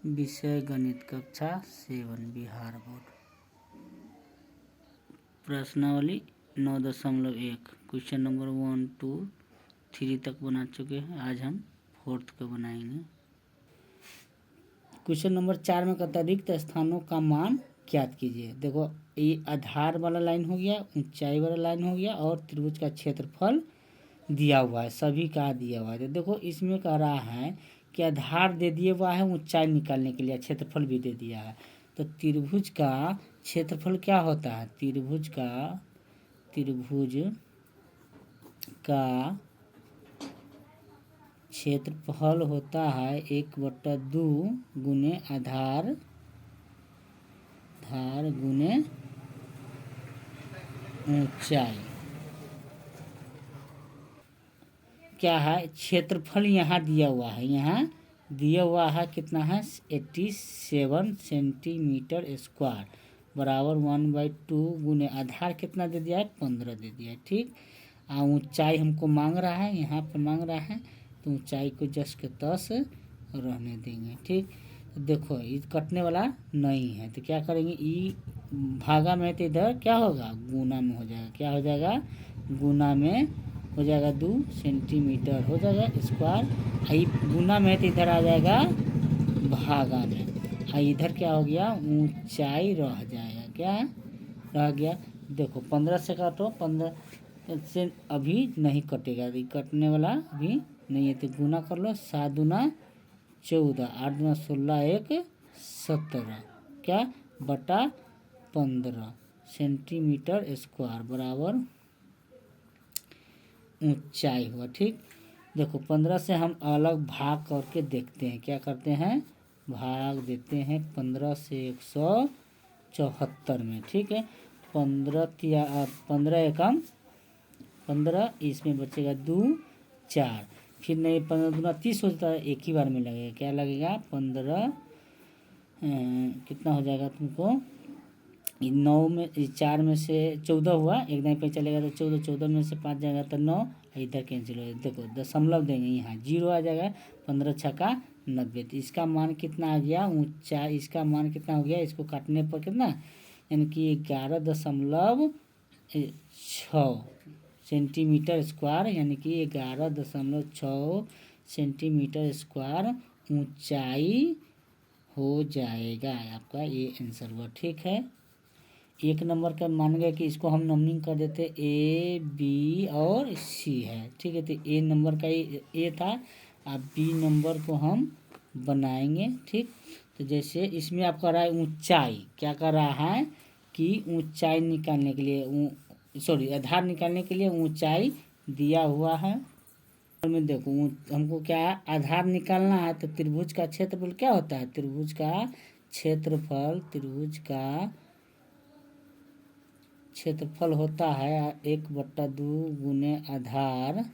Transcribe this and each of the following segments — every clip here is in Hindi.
विषय गणित कक्षा 7 बिहार बोर्ड। प्रश्नावली 9.1 क्वेश्चन नंबर 1, 2, 3 तक बना चुके हैं। आज हम 4th का बनाएंगे। क्वेश्चन नंबर 4 में कहता है रिक्त स्थानों का मान ज्ञात कीजिए। देखो ये आधार वाला लाइन हो गया, ऊंचाई वाला लाइन हो गया और त्रिभुज का क्षेत्रफल दिया हुआ है, सभी का दिया हुआ है। तो देखो इसमें कह रहा है कि आधार दे दिया हुआ है, ऊंचाई निकालने के लिए क्षेत्रफल भी दे दिया है। तो त्रिभुज का क्षेत्रफल क्या होता है? त्रिभुज का क्षेत्रफल होता है 1/2 गुने आधार गुने ऊंचाई। क्या है? क्षेत्रफल यहाँ दिया हुआ है, यहाँ दिया हुआ है कितना है? 87 सेंटीमीटर स्क्वायर बराबर 1/2 गुने आधार कितना दे दिया है? 15 दे दिया है। ठीक, ऊंचाई हमको मांग रहा है, यहाँ पर मांग रहा है, तो ऊंचाई को जस के तस रहने देंगे। ठीक, तो देखो ये कटने वाला नहीं है, तो क्या करेंगे? ई भागा में तो इधर क्या होगा? गुना में हो जाएगा। क्या हो जाएगा? गुना में हो जाएगा 2 सेंटीमीटर हो जाएगा स्क्वायर। आई गुना में तो इधर आ जाएगा भागा में। इधर क्या हो गया? ऊंचाई रह जाएगा। क्या रह गया? देखो 15 से काटो, 15 से अभी नहीं कटेगा, कटने वाला अभी नहीं है, तो गुना कर लो। 7 दूना 14, 8 दूना 16, 1 17 क्या बटा 15 सेंटीमीटर स्क्वायर बराबर ऊंचाई हुआ। ठीक, देखो 15 से हम अलग भाग करके देखते हैं। क्या करते हैं? भाग देते हैं 15 से 174 में। ठीक है, 15 एकम 15, इसमें बचेगा 2 4, फिर नहीं 15 दूना 30 हो जाता है, एक ही बार में लगेगा। क्या लगेगा? 15 कितना हो जाएगा तुमको? 9 में 4 में से 14 हुआ, एक दाएं पे चलेगा तो 14, 14 में से 5 जाएगा तो 9, इधर कैंसिल हो जाएगा। देखो दशमलव देंगे, यहाँ 0 आ जाएगा। 15 छक्का 90, तो इसका मान कितना आ गया? ऊंचा इसका मान कितना हो गया? इसको काटने पर कितना, यानी कि 11.6 सेंटीमीटर स्क्वायर, यानी कि 11.6 सेंटीमीटर स्क्वायर ऊंचाई हो जाएगा। आपका ये आंसर हुआ। ठीक है, 1 नंबर का मान गया कि इसको हम नंबरिंग कर देते A, B और C है। ठीक है, तो A नंबर का A था, अब B नंबर को हम बनाएंगे। ठीक, तो जैसे इसमें आप कर रहा है ऊंचाई, क्या कर रहा है कि ऊंचाई निकालने के लिए आधार निकालने के लिए ऊंचाई दिया हुआ है। में देखो हमको क्या है? आधार निकालना है, तो त्रिभुज का क्षेत्रफल क्या होता है? त्रिभुज का क्षेत्रफल होता है 1/2 गुने आधार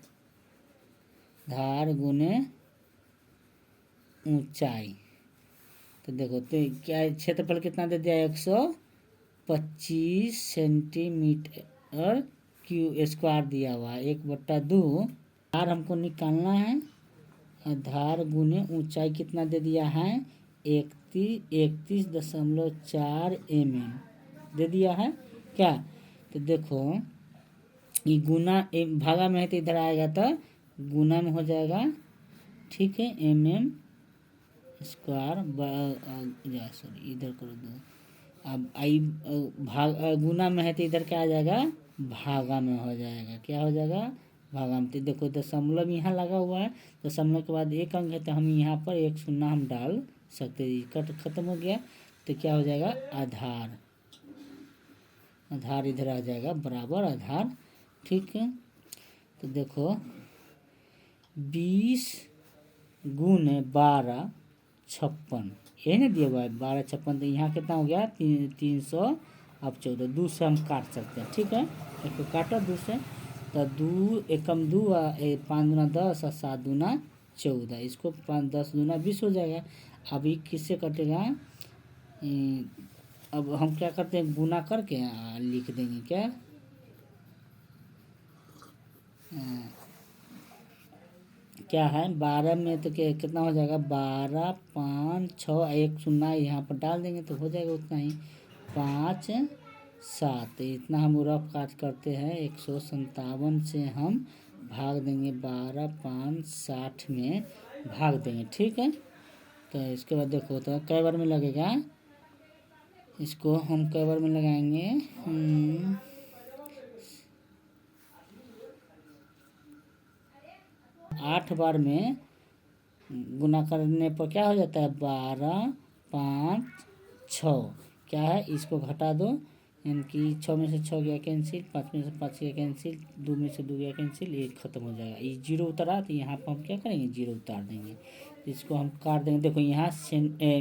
गुने ऊंचाई। तो देखो तो क्या क्षेत्रफल कितना दे दिया? 125 सेंटीमीटर क्यू स्क्वायर दिया हुआ है। 1/2 आधार हमको निकालना है, आधार गुने ऊंचाई कितना दे दिया है? 31.4 mm दे दिया है। क्या? तो देखो ये गुना भागा में है, तो इधर आएगा तो गुना में हो जाएगा। ठीक है, mm स्क्वायर सॉरी इधर कर दो। अब आई भाग गुना में है, तो इधर क्या आ जाएगा? भागा में हो जाएगा। क्या हो जाएगा? भागा में। तो देखो दशमलव यहाँ लगा हुआ है, दशमलव के बाद 1 अंक है, तो हम यहाँ पर 1 शून्य हम डाल सकते हैं। कट खत्म हो गया, तो क्या हो जाएगा? आधार इधर आ जाएगा बराबर आधार। ठीक है, तो देखो 20 गुने 12 56 यही ना दिया हुआ है, 12 56, तो यहाँ कितना हो गया? 300। अब 14, 2 से हम काट सकते हैं। ठीक है, एक को काटो 2 से, तो 2 एकम 2, 5 दूना 10 और 7 दूना 14, इसको 5 10 दूना 20 हो जाएगा। अब ये किससे कटेगा? अब हम क्या करते हैं? गुना करके लिख देंगे। क्या? क्या है 12 में तो कितना हो जाएगा 12 5 6 1 शून्य यहाँ पर डाल देंगे तो हो जाएगा उतना ही 5 7 इतना हम रफ काट करते हैं 157 से हम भाग देंगे 12 5 60 में भाग देंगे। ठीक है, तो इसके बाद देखो तो कई बार में लगेगा, इसको हम कई बार में लगाएंगे 8 बार में गुना करने पर क्या हो जाता है 12 5 6 क्या है इसको घटा दो, यानी कि 6 में से 6 गया कैंसिल, 5 में से 5 गया कैंसिल, 2 में से 2 गया कैंसिल, 1 खत्म हो जाएगा। ये जीरो उतरा तो यहाँ पर हम क्या करेंगे जीरो उतार देंगे, इसको हम काट देंगे। देखो यहाँ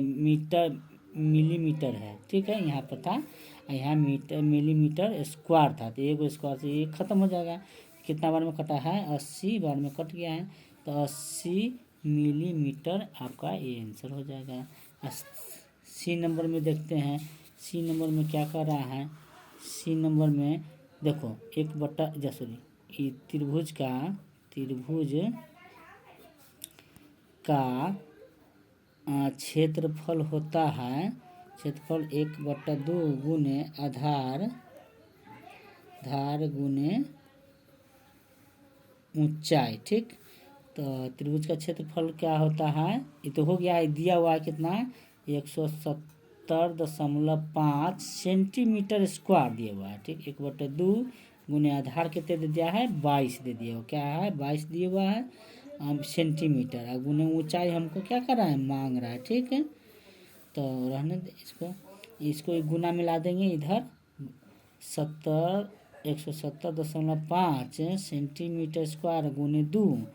मीटर मिलीमीटर है, ठीक है, यहाँ पर था, यहाँ मीटर मिलीमीटर स्क्वायर था, तो एक स्क्वायर से ये खत्म हो जाएगा। कितना बार में कटा है 80 बार में कट गया है, तो 80 मिलीमीटर आपका ये आंसर हो जाएगा। सी नंबर में देखते हैं, सी नंबर में क्या कर रहा है, सी नंबर में देखो 1/, सॉरी त्रिभुज का क्षेत्रफल होता है, क्षेत्रफल 1/2 गुने आधार गुने ऊंचाई। ठीक, तो त्रिभुज का क्षेत्रफल क्या होता है, ये तो हो गया है, दिया हुआ है कितना 170.5 सेंटीमीटर स्क्वायर दिया हुआ है। ठीक, 1/2 गुने आधार कितने दे दिया है 22 दे दिया हुआ, क्या है 22 दिया हुआ है सेंटीमीटर, और गुने ऊंचाई हमको क्या कर रहा है मांग रहा है। ठीक है, तो रहने दे इसको एक गुना मिला देंगे इधर 170.5 सेंटीमीटर स्क्वायर गुने 2,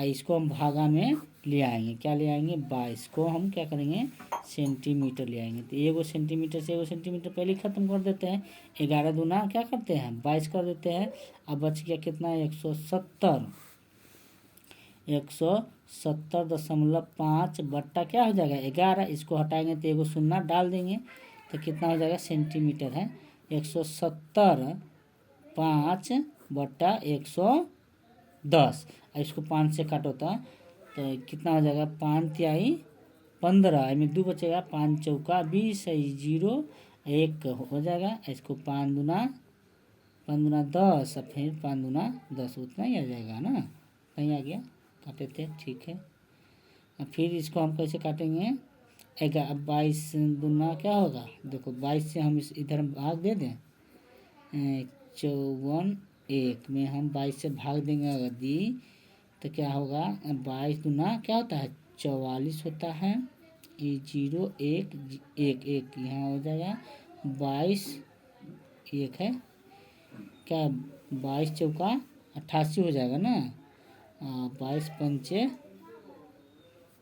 इसको हम भागा में ले आएंगे, क्या ले आएंगे 22 को हम क्या करेंगे सेंटीमीटर ले आएंगे, तो 1 सेंटीमीटर से 1 सेंटीमीटर पहले ही खत्म कर देते हैं, 11 दूना क्या करते हैं 22 कर देते हैं। अब बच गया कितना 170.5 बट्टा क्या हो जाएगा 11, इसको हटाएंगे तो 1 शून्य डाल देंगे तो कितना हो जाएगा सेंटीमीटर है 170.5/110, इसको 5 से काटो तो कितना हो जाएगा 5×3 15, इनमें 2 बचेगा, 5 चौका 20, 0 1 हो जाएगा, इसको 5 दूना 10 और फिर 5 दूना 10, उतना ही आ जाएगा ना, कहीं आ गया काटे थे। ठीक है, फिर इसको हम कैसे काटेंगे 22 दूना क्या होगा, देखो 22 से हम इधर भाग दे दें 54 1 में हम 22 से भाग देंगे अगर दी तो क्या होगा 22 दूना क्या होता है 44 होता है, ये 0 1 1 1 यहाँ हो जाएगा 22 1 है क्या 22 चौका 88 हो जाएगा ना, 22 पंचे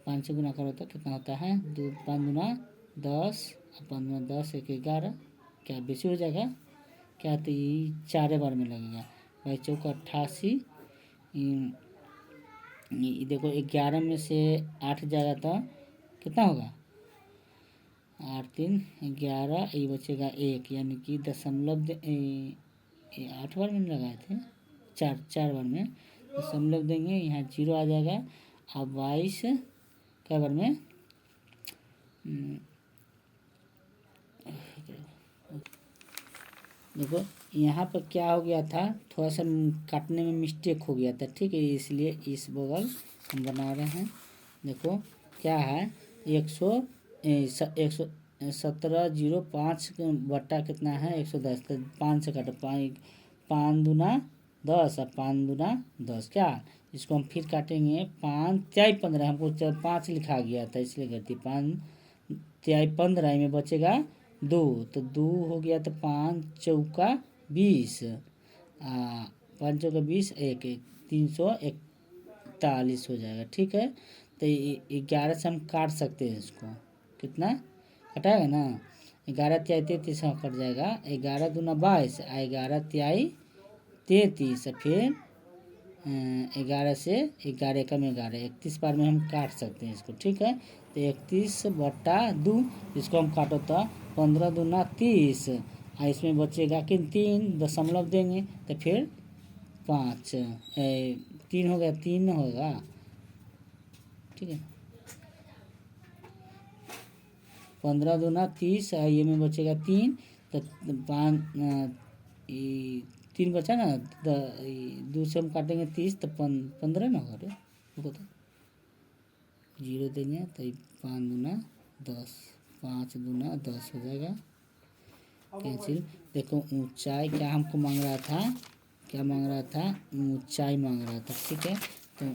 5 से गुना करो तो कितना होता है 2 5 दूना 10 और 5 दूना 10 1 11, क्या बेसी हो जाएगा क्या, तो ये 4 बार में लगेगा 22 चौका 88, देखो 11 में से 8 जाएगा तो कितना होगा 8 3 11, ये बचेगा 1, यानी कि 8 बार में लगाए थे 4 बार में दशमलव देंगे, यहाँ 0 आ जाएगा। अब 22 क्या बार में देखो यहाँ पर क्या हो गया था, थोड़ा सा काटने में मिस्टेक हो गया था, ठीक है, इसलिए इस बगल हम बना रहे हैं। देखो क्या है 117.05 बट्टा कितना है 110, तो 5 से काटो 5 दूना 10 और 5 दूना 10, क्या इसको हम फिर काटेंगे 5 3 15, हमको 5 लिखा गया था इसलिए गलती 5 3 15 में बचेगा 2, तो 2 हो गया तो 5 चौका 20, 5 चौका 20 1 341 हो जाएगा। ठीक है, तो 11 से हम काट सकते हैं इसको, कितना कटाएगा ना 11 3 33 कट जाएगा, 11 दूना 22, 11 3 33, फिर 11 से 11 कम 11 31 बार में हम काट सकते हैं इसको। ठीक है, तो 31/2 इसको हम काटो तो 15 दूना 30, इसमें बचेगा कि 3 दशमलव देंगे तो फिर 5 3 हो गया 3 होगा ठीक है। 15 दूना 30, ये में बचेगा 3, तो 5 3 बचा ना, 2 से हम काटेंगे 30 तो 15 ना होगा रे, रुको तो 0 देंगे तो 5 दूना 10, 5 दूना 10 हो जाएगा, कैंसिल। देखो ऊंचाई क्या हमको मांग रहा था, क्या मांग रहा था, ऊंचाई मांग रहा था, ठीक है। तो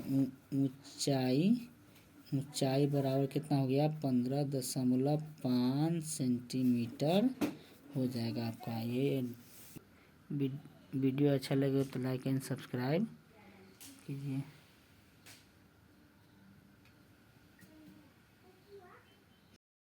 ऊंचाई बराबर कितना हो गया, 15.5 सेंटीमीटर हो जाएगा आपका। ये वीडियो अच्छा लगे तो लाइक एंड सब्सक्राइब कीजिए।